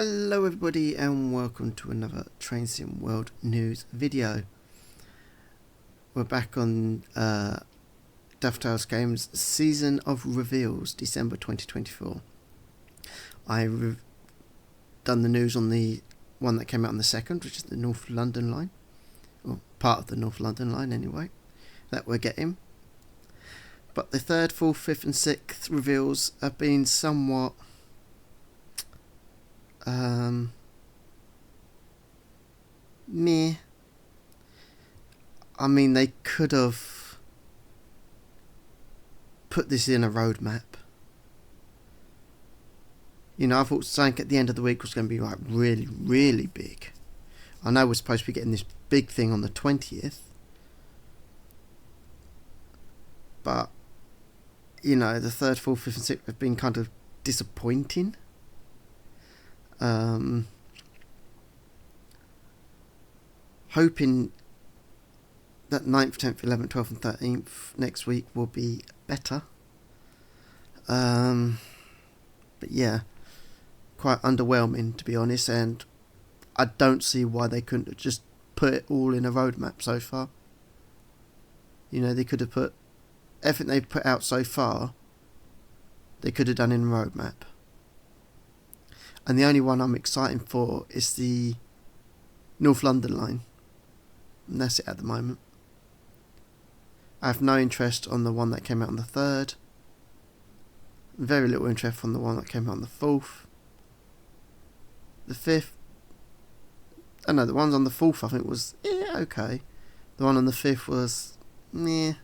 Hello everybody and welcome to another Train Sim World News video. We're back on DuckTales Games Season of Reveals, December 2024. I've done the news on the one that came out on the 2nd, which is the North London line. Or part of the North London line anyway, that we're getting. But the 3rd, 4th, 5th and 6th reveals have been somewhat meh. I mean, they could have put this in a roadmap. You know, I thought something at the end of the week was going to be like really, really big. I know we're supposed to be getting this big thing on the 20th. But, you know, the 3rd, 4th, 5th and 6th have been kind of disappointing. Hoping that 9th, 10th, 11th, 12th and 13th next week will be better. But yeah, quite underwhelming to be honest, and I don't see why they couldn't have just put it all in a roadmap so far. You know, they could have put everything they've put out so far, they could have done in a roadmap. And the only one I'm excited for is the North London line. And that's it at the moment. I have no interest on the one that came out on the 3rd. Very little interest on the one that came out on the 4th. The 5th. Oh no, the ones on the 4th I think was okay. The one on the 5th was meh.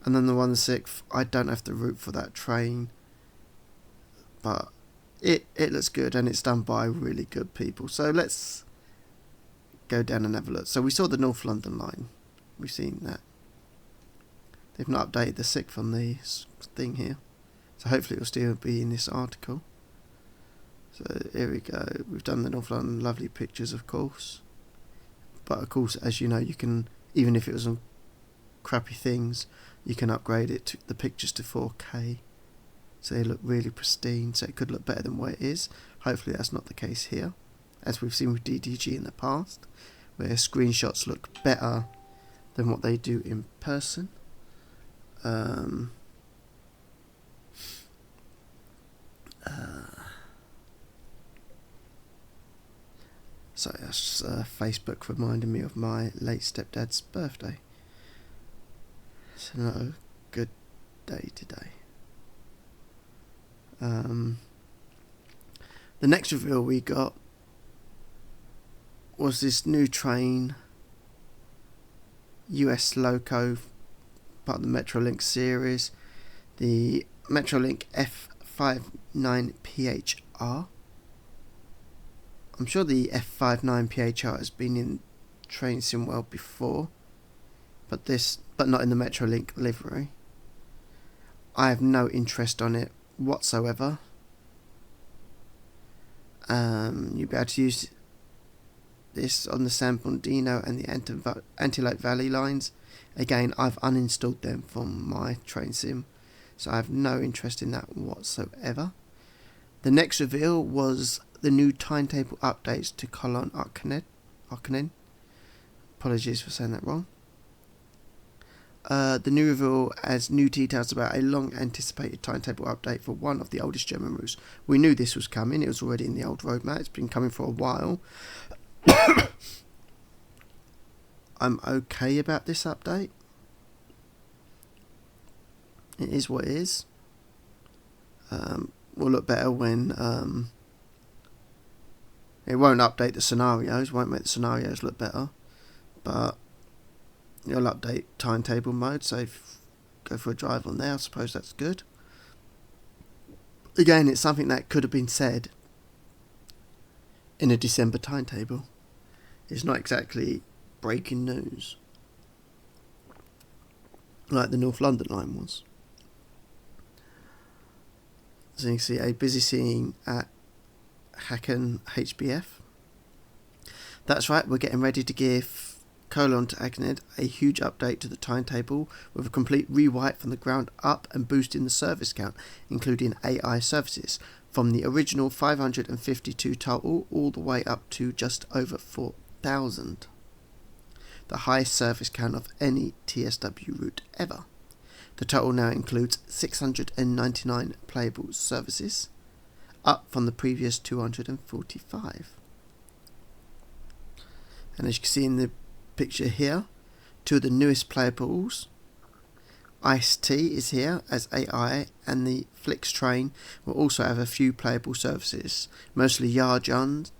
And then the one on the 6th, I don't have to root for that train. But it looks good and it's done by really good people. So let's go down and have a look. So we saw the North London line. We've seen that. They've not updated the 6th on the thing here. So hopefully it will still be in this article. So here we go. We've done the North London. Lovely pictures, of course. But of course, as you know, you can, even if it was on crappy things, you can upgrade it to the pictures to 4K. So they look really pristine, so it could look better than what it is. Hopefully that's not the case here, as we've seen with DTG in the past, where screenshots look better than what they do in person. So that's Facebook reminding me of my late stepdad's birthday. It's not a good day today. The next reveal we got was this new train, US Loco, part of the Metrolink series, the Metrolink F59PHR. I'm sure the F59PHR has been in Train Sim World before, but not in the Metrolink livery. I have no interest on it whatsoever. You'll be able to use this on the San Bernardino and the Antelope Valley lines. Again, I've uninstalled them from my Train Sim, so I have no interest in that whatsoever. The next reveal was the new timetable updates to Colon Arcanen. Apologies for saying that wrong. The new reveal has new details about a long anticipated timetable update for one of the oldest German routes. We knew this was coming, it was already in the old roadmap, it's been coming for a while. I'm okay about this update. It is what it is. Will look better when it won't update the scenarios, won't make the scenarios look better, but it'll update timetable mode, so go for a drive on there. I suppose that's good. Again, it's something that could have been said in a December timetable. It's not exactly breaking news like the North London line was. So you can see a busy scene at Hacken HBF. That's right, we're getting ready to give Colon to Agnet a huge update to the timetable with a complete rewrite from the ground up and boosting the service count, including AI services. from the original 552 total all the way up to just over 4,000. The highest service count of any TSW route ever. The total now includes 699 playable services, up from the previous 245. And as you can see in the picture here, two of the newest playables, Ice-T is here as AI, and the Flix train will also have a few playable services, mostly yard runs,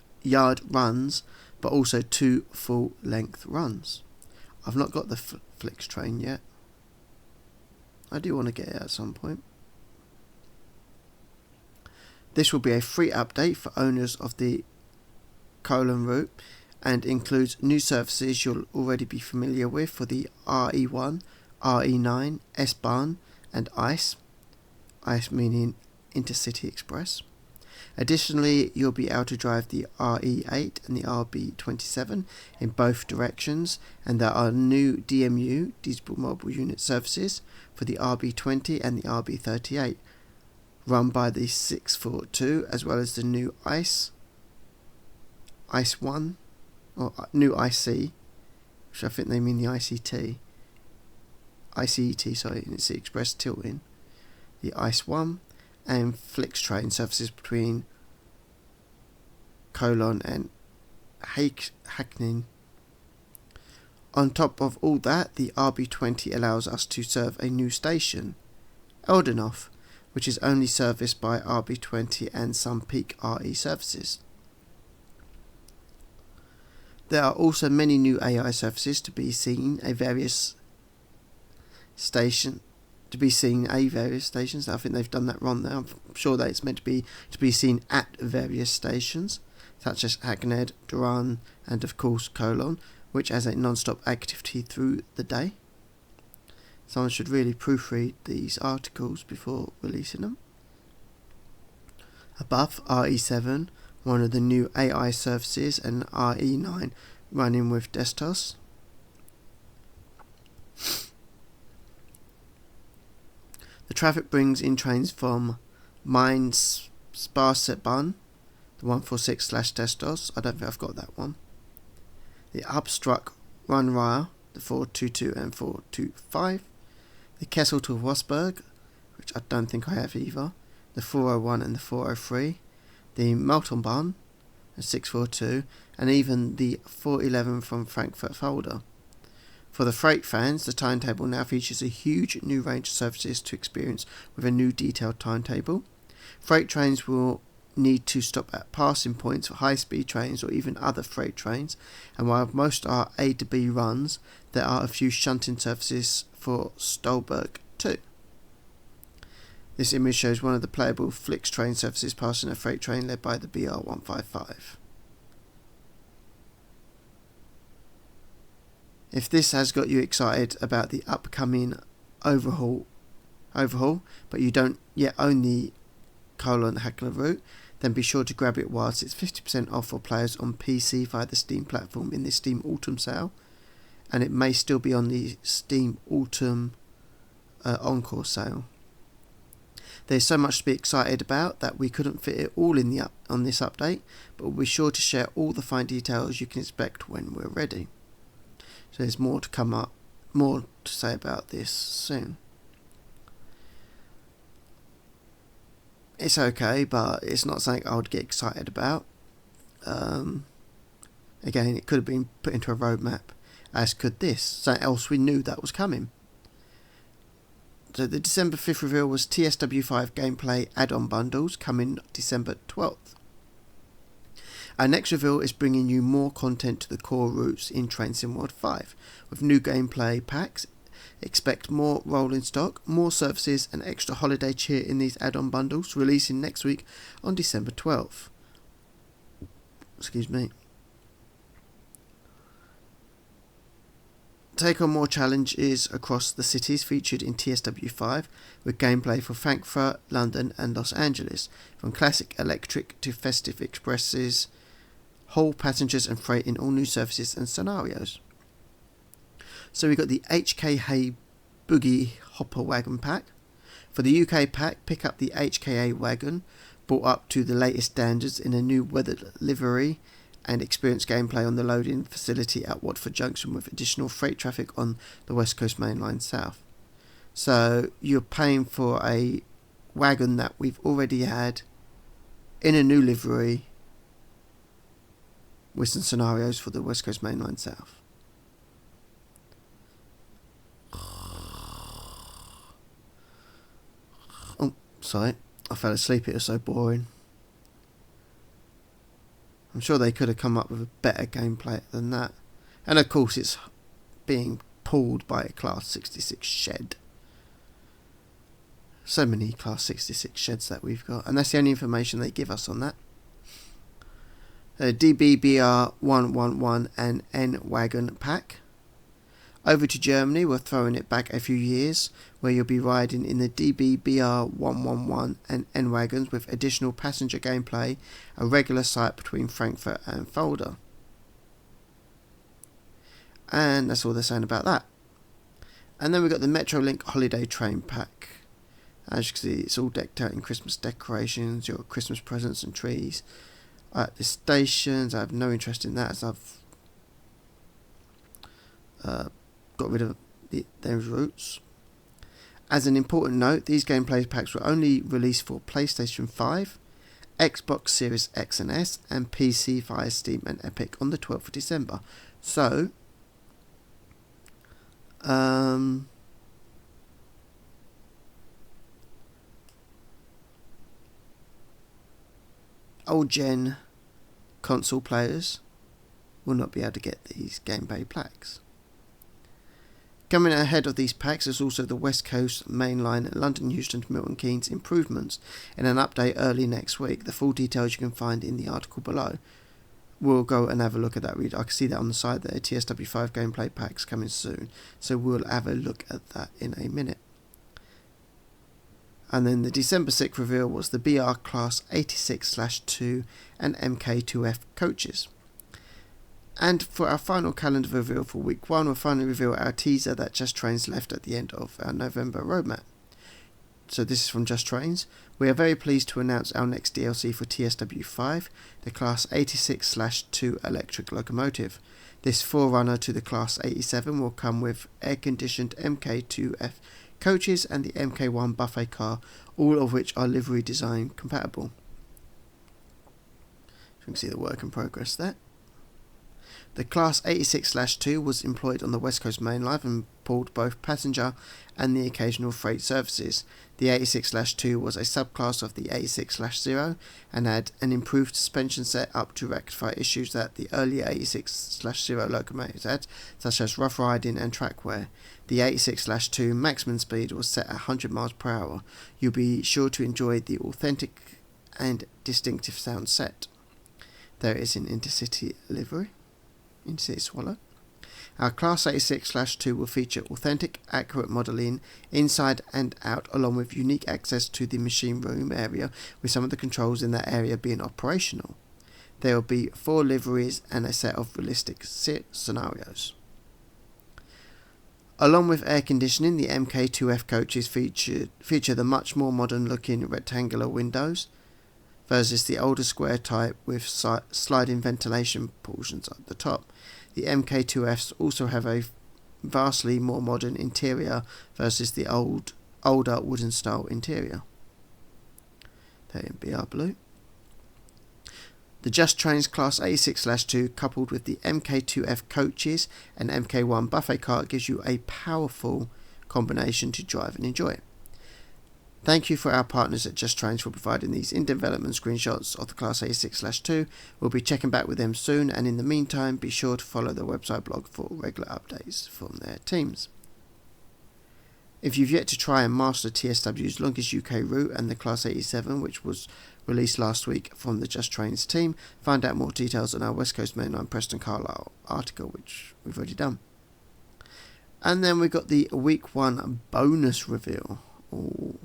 but also 2 full-length runs. I've not got the Flix train yet. I do want to get it at some point. This will be a free update for owners of the colon route and includes new services you'll already be familiar with for the RE1, RE9, S-Bahn and ICE. ICE meaning Intercity Express. Additionally, you'll be able to drive the RE8 and the RB27 in both directions, and there are new DMU, Diesel Mobile Unit services, for the RB20 and the RB38, run by the 642, as well as the new ICE 1, or new IC, which I think they mean the ICET, sorry, and it's the Express Tilting, the ICE 1, and Flix train services between Cologne and Hackney. On top of all that, the RB20 allows us to serve a new station, Eldenhof, which is only serviced by RB20 and some peak RE services. There are also many new AI services to be seen at various stations. I think they've done that wrong there. I'm sure that it's meant to be seen at various stations, such as Hackney, Duran, and of course Cologne, which has a non-stop activity through the day. Someone should really proofread these articles before releasing them. Above, RE7, one of the new AI services, and RE9 running with Destos. The traffic brings in trains from Mainz Sparsebahn, the 146/Destos. I don't think I've got that one. The Abstruck Rundreihe, the 422 and 425. The Kessel to Rosberg, which I don't think I have either. The 401 and the 403. The Meltonbahn, the 642, and even the 411 from Frankfurt Folder. For the freight fans, the timetable now features a huge new range of services to experience with a new detailed timetable. Freight trains will need to stop at passing points for high-speed trains or even other freight trains, and while most are A to B runs, there are a few shunting services for Stolberg too. This image shows one of the playable Flix train services passing a freight train led by the BR155. If this has got you excited about the upcoming overhaul, but you don't yet own the Cologne Hackler route, then be sure to grab it whilst it's 50% off for players on PC via the Steam platform in the Steam Autumn sale, and it may still be on the Steam Autumn Encore sale. There's so much to be excited about that we couldn't fit it all in on this update, but we'll be sure to share all the fine details you can expect when we're ready. So there's more to say about this soon. It's okay, but it's not something I would get excited about. Again, it could have been put into a roadmap, as could this. Something else we knew that was coming. So the December 5th reveal was TSW5 gameplay add-on bundles coming December 12th. Our next reveal is bringing you more content to the core routes in Train Sim World 5. With new gameplay packs, expect more rolling stock, more services and extra holiday cheer in these add-on bundles, releasing next week on December 12th. Excuse me. Take on more challenges across the cities featured in TSW5 with gameplay for Frankfurt, London and Los Angeles, from classic electric to festive expresses, haul passengers and freight in all new services and scenarios. So we got the HKA Boogie Hopper Wagon Pack. For the UK pack, pick up the HKA Wagon brought up to the latest standards in a new weathered livery and experienced gameplay on the loading facility at Watford Junction with additional freight traffic on the West Coast Main Line South. So you're paying for a wagon that we've already had in a new livery with some scenarios for the West Coast Main Line South. Oh, sorry, I fell asleep, it was so boring. I'm sure they could have come up with a better gameplay than that. And of course it's being pulled by a Class 66 shed. So many Class 66 sheds that we've got, and that's the only information they give us on that. DBBR 111 and N-Wagon pack. Over to Germany, we're throwing it back a few years, where you'll be riding in the DBBR 111 and N-Wagons with additional passenger gameplay, a regular sight between Frankfurt and Fulda. And that's all they're saying about that. And then we've got the Metrolink Holiday Train pack. As you can see, it's all decked out in Christmas decorations, your Christmas presents and trees. At the stations, I have no interest in that, as I've got rid of those routes. As an important note, these gameplay packs were only released for PlayStation 5, Xbox Series X and S, and PC via Steam and Epic on the 12th of December. So, old gen console players will not be able to get these gameplay packs. Coming ahead of these packs is also the West Coast Main Line London Euston to Milton Keynes improvements in an update early next week. The full details you can find in the article below. We'll go and have a look at that. I can see that on the side there. TSW5 gameplay packs coming soon, so we'll have a look at that in a minute. And then the December 6th reveal was the BR Class 86/2 and MK2F coaches. And for our final calendar reveal for week 1, we'll finally reveal our teaser that Just Trains left at the end of our November roadmap. So this is from Just Trains. We are very pleased to announce our next DLC for TSW5, the Class 86/2 electric locomotive. This forerunner to the Class 87 will come with air-conditioned MK2F coaches and the MK1 buffet car, all of which are livery design compatible. You can see the work in progress there. The Class 86/2 was employed on the West Coast Main Line and pulled both passenger and the occasional freight services. The 86/2 was a subclass of the 86/0 and had an improved suspension set up to rectify issues that the earlier 86/0 locomotives had, such as rough riding and track wear. The 86/2 maximum speed was set at 100 miles per hour. You'll be sure to enjoy the authentic and distinctive sound set. There is an intercity livery. Intercity Swallow. Our Class 86/2 will feature authentic, accurate modelling inside and out, along with unique access to the machine room area, with some of the controls in that area being operational. There will be 4 liveries and a set of realistic scenarios. Along with air conditioning, the MK2F coaches feature the much more modern looking rectangular windows versus the older square type with sliding ventilation portions at the top. The MK2Fs also have a vastly more modern interior versus the older wooden style interior. There in BR Blue. The Just Trains Class 86/2 coupled with the MK2F coaches and MK1 buffet car gives you a powerful combination to drive and enjoy. Thank you for our partners at Just Trains for providing these in-development screenshots of the Class 86/2. We'll be checking back with them soon, and in the meantime be sure to follow their website blog for regular updates from their teams. If you've yet to try and master TSW's longest UK route and the Class 87, which was released last week from the Just Trains team, find out more details on our West Coast Mainline Preston Carlisle article, which we've already done. And then we got the Week 1 bonus reveal. Ooh.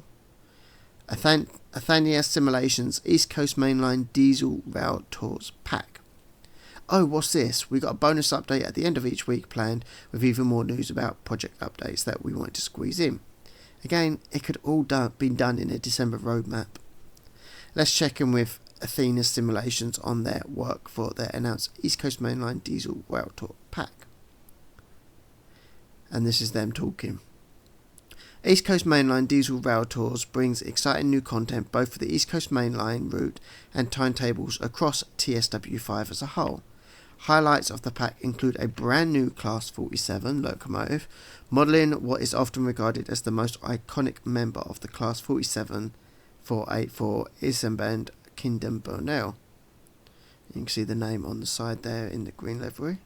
Athania Simulations East Coast Mainline Diesel Rail Tours Pack. Oh, what's this? We got a bonus update at the end of each week planned, with even more news about project updates that we wanted to squeeze in. Again, it could all been done in a December roadmap. let's check in with Athena Simulations on their work for their announced East Coast Mainline Diesel Rail Tour pack. And this is them talking. East Coast Mainline Diesel Rail Tours brings exciting new content both for the East Coast Mainline route and timetables across TSW5 as a whole. Highlights of the pack include a brand new Class 47 locomotive, modelling what is often regarded as the most iconic member of the Class 47 484 Isamband Kingdom Burnell. You can see the name on the side there in the green livery.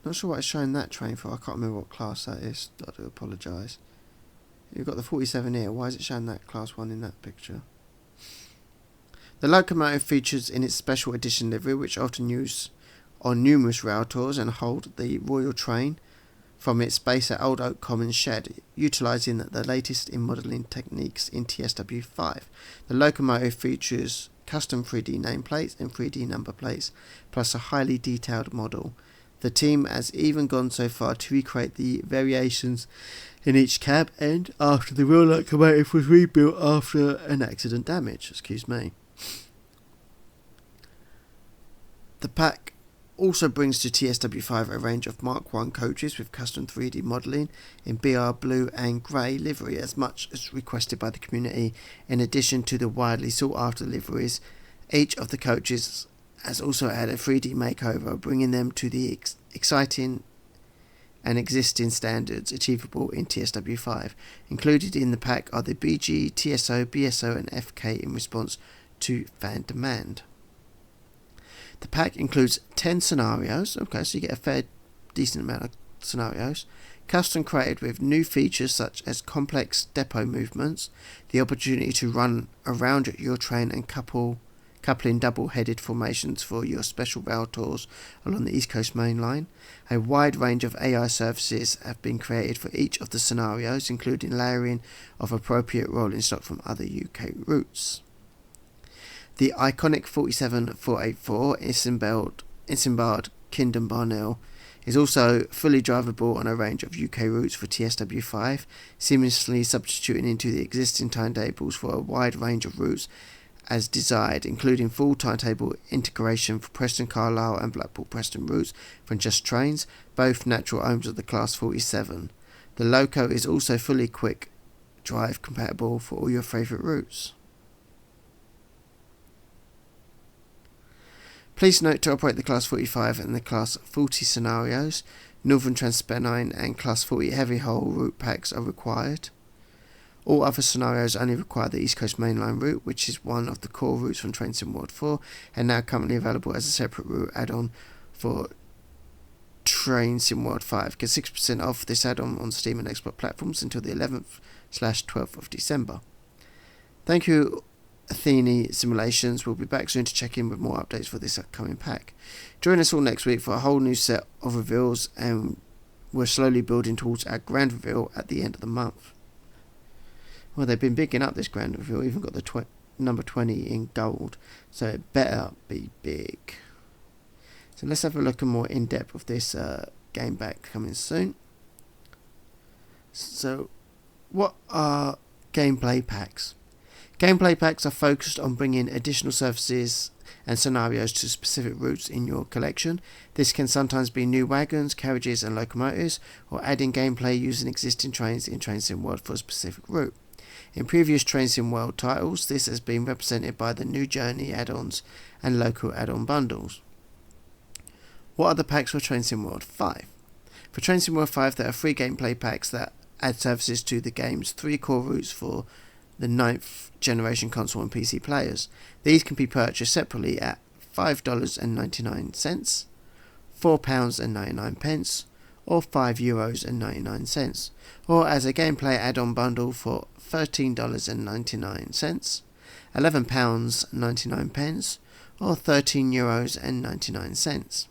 Not sure what it's showing that train for. I can't remember what class that is. I do apologise. You've got the 47 here. Why is it showing that class 1 in that picture? The locomotive features in its special edition livery, which often used on numerous rail tours, and hold the Royal Train from its base at Old Oak Commons shed, utilising the latest in modelling techniques in TSW5. The locomotive features custom 3D nameplates and 3D number plates, plus a highly detailed model. The team has even gone so far to recreate the variations in each cab end after the real locomotive was rebuilt after an accident damage. Excuse me. The pack also brings to TSW5 a range of Mark 1 coaches with custom 3D modelling in BR blue and grey livery, as much as requested by the community. In addition to the widely sought after liveries, each of the coaches has also had a 3D makeover, bringing them to the exciting and existing standards achievable in TSW5. Included in the pack are the BG, TSO, BSO and FK in response to fan demand. The pack includes 10 scenarios, okay, so you get a fair decent amount of scenarios, custom created with new features such as complex depot movements, the opportunity to run around your train and coupling double-headed formations for your special rail tours along the East Coast Main Line. A wide range of AI services have been created for each of the scenarios, including layering of appropriate rolling stock from other UK routes. The iconic 47484 Isambard Kingdom Barnell is also fully drivable on a range of UK routes for TSW5, seamlessly substituting into the existing timetables for a wide range of routes as desired, including full timetable integration for Preston Carlisle and Blackpool Preston routes from Just Trains, both natural homes of the Class 47. The loco is also fully quick drive compatible for all your favourite routes. Please note to operate the Class 45 and the Class 40 scenarios, Northern Transpennine and Class 40 heavy hull route packs are required. All other scenarios only require the East Coast Mainline route, which is one of the core routes from Train Sim World 4 and now currently available as a separate route add-on for Train Sim World 5. Get 6% off this add-on on Steam and Xbox platforms until the 11th/12th of December. Thank you, Athena Simulations. We'll be back soon to check in with more updates for this upcoming pack. Join us all next week for a whole new set of reveals, and we're slowly building towards our grand reveal at the end of the month. Well, they've been bigging up this grand reveal, even got the number 20 in gold, so it better be big. So let's have a look at more in depth of this game back coming soon. So, what are gameplay packs? Gameplay packs are focused on bringing additional services and scenarios to specific routes in your collection. This can sometimes be new wagons, carriages and locomotives, or adding gameplay using existing trains in Train Sim World for a specific route. In previous Train Sim World titles, this has been represented by the New Journey add-ons and local add-on bundles. What are the packs for Train Sim World 5? For Train Sim World 5, there are 3 gameplay packs that add services to the game's 3 core routes for the 9th generation console and PC players. These can be purchased separately at $5.99, £4.99, or €5.99, or as a gameplay add-on bundle for $13.99, £11.99, or €13.99.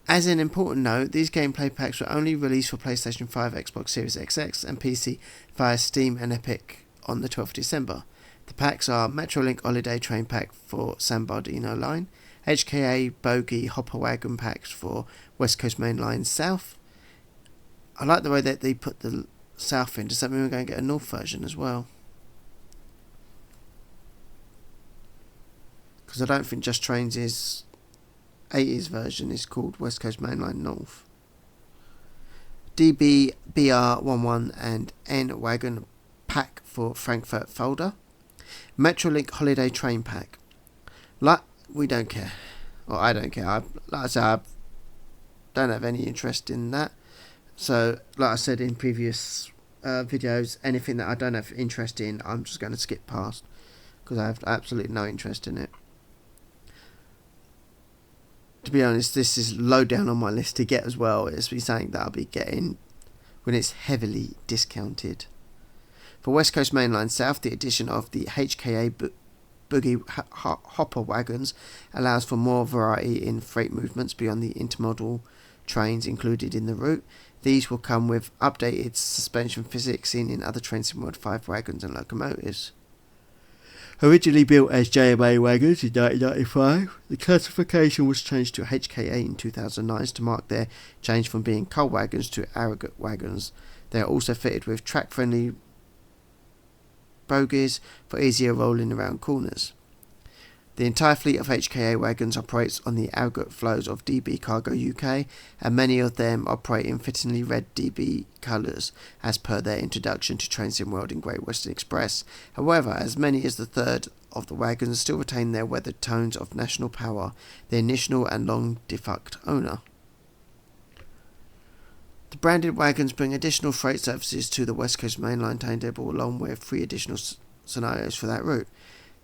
As an important note, these gameplay packs were only released for PlayStation 5, Xbox Series XX and PC via Steam and Epic on the 12th of December. The packs are Metrolink Holiday Train Pack for San Bernardino Line, HKA bogie hopper wagon packs for West Coast Main Line South. I like the way that they put the South in. Does that mean we're going to get a North version as well? Because I don't think Just Trains' 80s version is called West Coast Main Line North. DB BR11 and N wagon pack for Frankfurt folder. Metrolink holiday train pack. We don't care. Or I don't care. Like I said, I don't have any interest in that. So, like I said in previous videos, anything that I don't have interest in, I'm just going to skip past. Because I have absolutely no interest in it. To be honest, this is low down on my list to get as well. It's something that I'll be getting when it's heavily discounted. For West Coast Main Line South, the addition of the HKA Boogie hopper wagons allows for more variety in freight movements beyond the intermodal trains included in the route. These will come with updated suspension physics seen in other Trains in World 5 wagons and locomotives. Originally built as JMA wagons in 1995, the classification was changed to HKA in 2009 to mark their change from being coal wagons to aggregate wagons. They are also fitted with track-friendly bogies for easier rolling around corners. The entire fleet of HKA wagons operates on the aggregate flows of DB Cargo UK, and many of them operate in fittingly red DB colours, as per their introduction to Trains in World in Great Western Express. However, as many as the third of the wagons still retain their weathered tones of National Power, the initial and long defunct owner. The branded wagons bring additional freight services to the West Coast Main Line timetable, along with 3 additional scenarios for that route.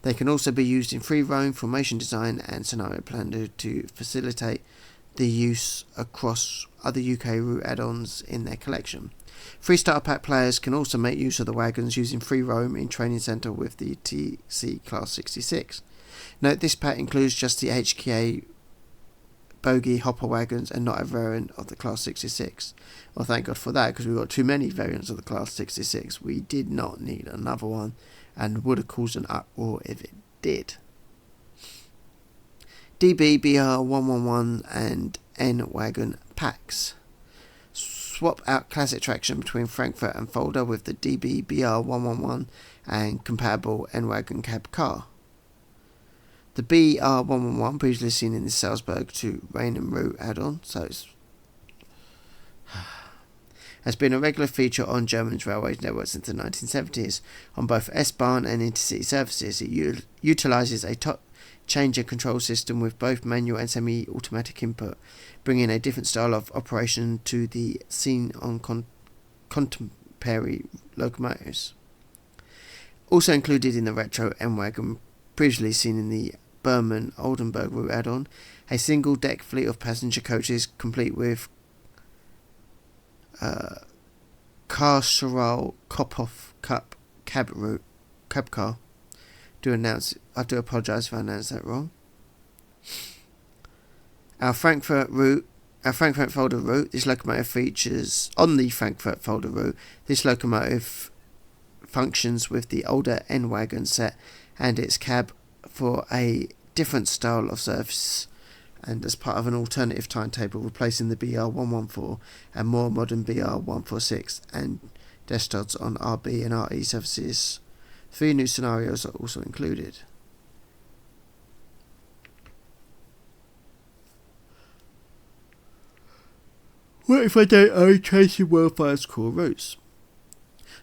They can also be used in free roam, formation design and scenario planner to facilitate the use across other UK route add-ons in their collection. Free starter pack players can also make use of the wagons using free roam in training centre with the TC Class 66. Note this pack includes just the HKA bogie hopper wagons and not a variant of the Class 66. Well, thank God for that, because we've got too many variants of the Class 66. We did not need another one, and would have caused an uproar if it did. DB BR111 and N wagon packs. Swap out classic traction between Frankfurt and Folder with the DB BR111 and compatible N wagon cab car. The BR111, previously seen in the Salzburg to Rainham route add-on, has been a regular feature on Germany's railway network since the 1970s. On both S-Bahn and intercity services, it utilises a top changer control system with both manual and semi-automatic input, bringing a different style of operation to the seen on contemporary locomotives. Also included in the retro M-Wagon, previously seen in the Berman-Oldenburg route add-on, a single-deck fleet of passenger coaches complete with Carceral Kopov Cup cab car. I do apologise if I announced that wrong. Our Frankfurt Folder route. This locomotive features on the Frankfurt Folder route. This locomotive functions with the older N wagon set and its cab for a different style of service, and as part of an alternative timetable, replacing the BR114 and more modern BR146 and desktops on RB and RE services. 3 new scenarios are also included. What if I don't own Trains in World 5's core routes?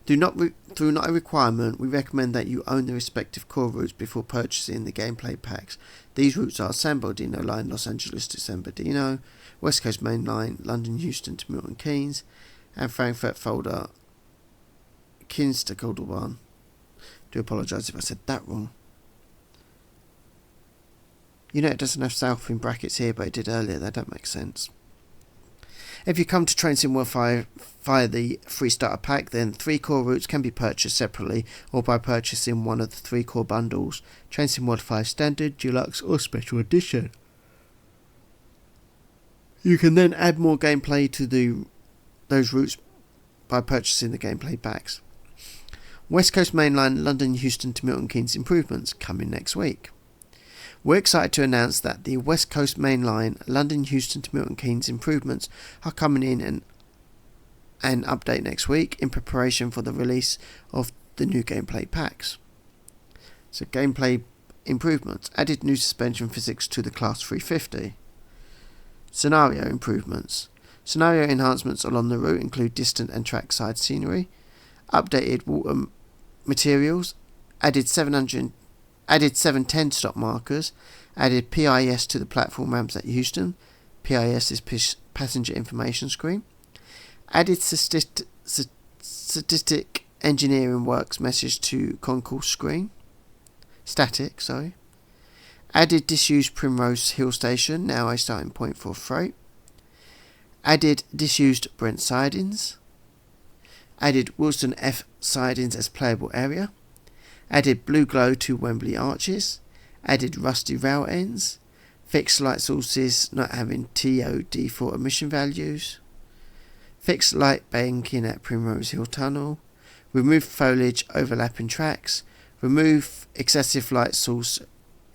Through not a requirement, we recommend that you own the respective core routes before purchasing the gameplay packs. These routes are San Bernardino Line, Los Angeles to San Bernardino, West Coast Main Line, London Euston to Milton Keynes, and Frankfurt Folder, Keynes to Calderwood. Do apologise if I said that wrong. You know it doesn't have south in brackets here, but it did earlier. That don't make sense. If you come to Trains in World via the free starter pack, then 3 core routes can be purchased separately or by purchasing one of the 3 core bundles: Trains in World 5 Standard, Deluxe or Special Edition. You can then add more gameplay to those routes by purchasing the gameplay packs. West Coast Main Line, London Euston to Milton Keynes improvements coming next week. We're excited to announce that the West Coast Main Line, London, Euston to Milton Keynes improvements are coming in an update next week in preparation for the release of the new gameplay packs. So gameplay improvements: added new suspension physics to the Class 350. Scenario improvements: scenario enhancements along the route include distant and trackside scenery, updated water materials, added 710 stop markers, added PIS to the platform ramps at Euston. PIS is passenger information screen. Added static engineering works message to concourse screen. Static, sorry. Added disused Primrose Hill Station, now a starting point for freight. Added disused Brent sidings. Added Wilson F sidings as playable area. Added blue glow to Wembley arches. Added rusty rail ends. Fixed light sources not having TOD for emission values. Fixed light banking at Primrose Hill Tunnel. Remove foliage overlapping tracks. Remove excessive light source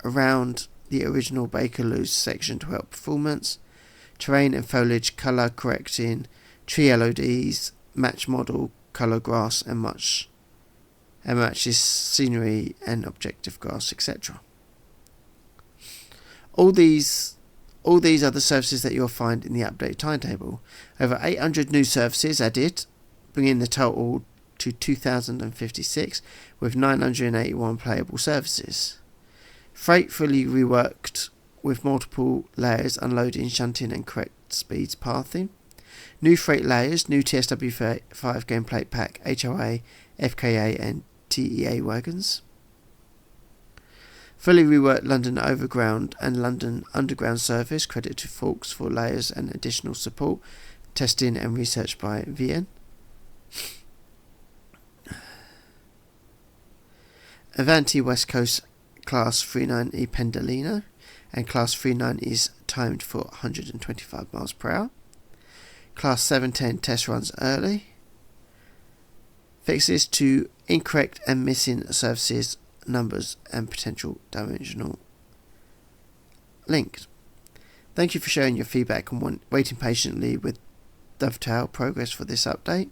around the original Bakerloo section to help performance. Terrain and foliage colour correcting. Tree LODs. Match model colour grass and matches scenery and objective grass, etc. All these are the services that you'll find in the update timetable. Over 800 new services added, bringing the total to 2,056 with 981 playable services. Freight fully reworked with multiple layers, unloading, shunting and correct speeds pathing. New freight layers, new TSW 5 gameplay pack, HOA, FKA and TEA wagons. Fully reworked London Overground and London Underground service, credit to Fawkes for layers and additional support, testing and research by VN. Avanti West Coast Class 390 Pendolino and Class 390 is timed for 125 miles per hour. Class 710 test runs early. Fixes to incorrect and missing services, numbers and potential dimensional links. Thank you for sharing your feedback and waiting patiently with Dovetail progress for this update.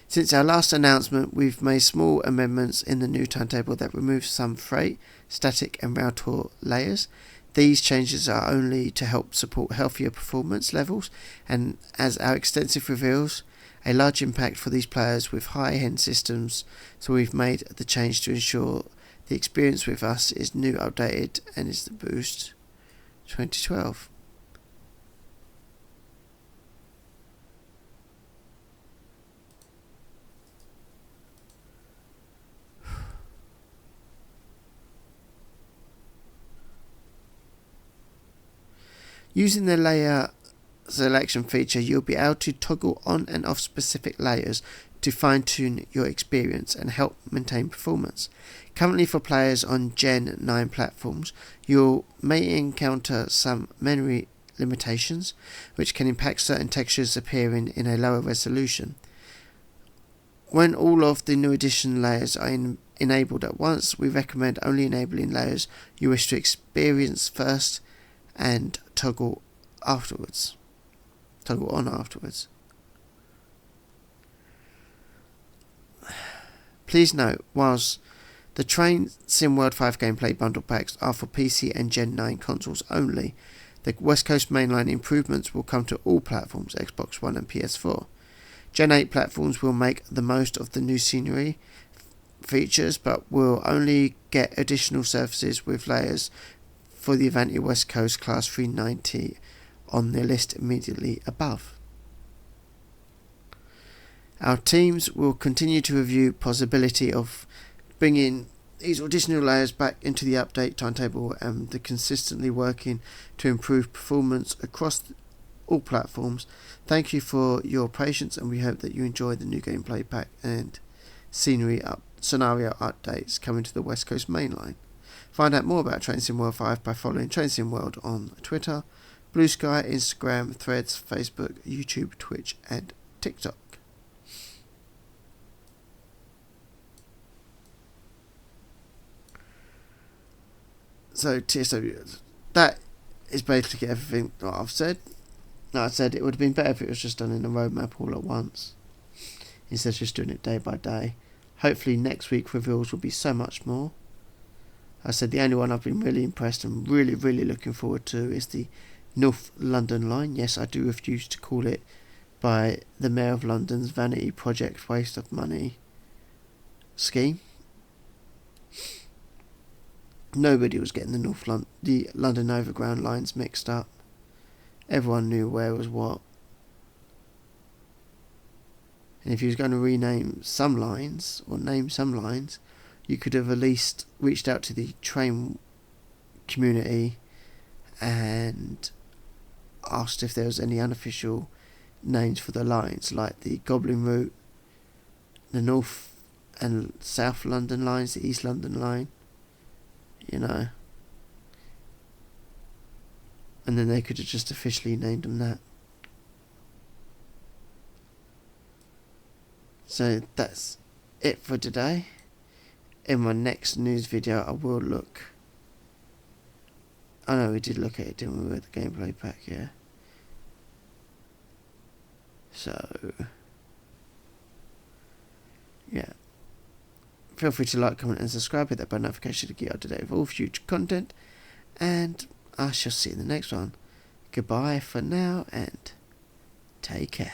Since our last announcement, we've made small amendments in the new timetable that remove some freight, static and rail tour layers. These changes are only to help support healthier performance levels, and as our extensive reveals, a large impact for these players with high-end systems, so we've made the change to ensure the experience with us is new, updated, and is the Boost 2012. Using the layer selection feature, you'll be able to toggle on and off specific layers to fine-tune your experience and help maintain performance. Currently, for players on Gen 9 platforms, you may encounter some memory limitations, which can impact certain textures appearing in a lower resolution. When all of the new edition layers are enabled at once, we recommend only enabling layers you wish to experience first and toggle on afterwards. Please note, whilst the Train SimWorld 5 gameplay bundle packs are for PC and Gen 9 consoles only, the West Coast mainline improvements will come to all platforms, Xbox One and PS4. Gen 8 platforms will make the most of the new scenery features, but will only get additional services with layers for the Avanti West Coast Class 390 on the list immediately above. Our teams will continue to review possibility of bringing these additional layers back into the update timetable, and they're consistently working to improve performance across all platforms. Thank you for your patience, and we hope that you enjoy the new gameplay pack and scenario updates coming to the West Coast mainline. Find out more about Train SimWorld 5 by following Train SimWorld on Twitter, Blue Sky, Instagram, Threads, Facebook, YouTube, Twitch and TikTok. So TSW, that is basically everything that I've said. Like I said, it would have been better if it was just done in a roadmap all at once, instead of just doing it day by day. Hopefully next week reveals will be so much more. I said the only one I've been really impressed and really, really looking forward to is the North London line. Yes, I do refuse to call it by the Mayor of London's vanity project waste of money scheme. Nobody was getting the London Overground lines mixed up. Everyone knew where was what. And if you was going to rename some lines, or name some lines, you could have at least reached out to the train community and asked if there was any unofficial names for the lines, like the Goblin Route, the North and South London lines, the East London line, you know. And then they could have just officially named them that. So that's it for today. In my next news video I will look... I know we did look at it, didn't we, with the gameplay pack, yeah. So, yeah. Feel free to like, comment and subscribe, hit that bell notification to get up to date with all future content. And I shall see you in the next one. Goodbye for now and take care.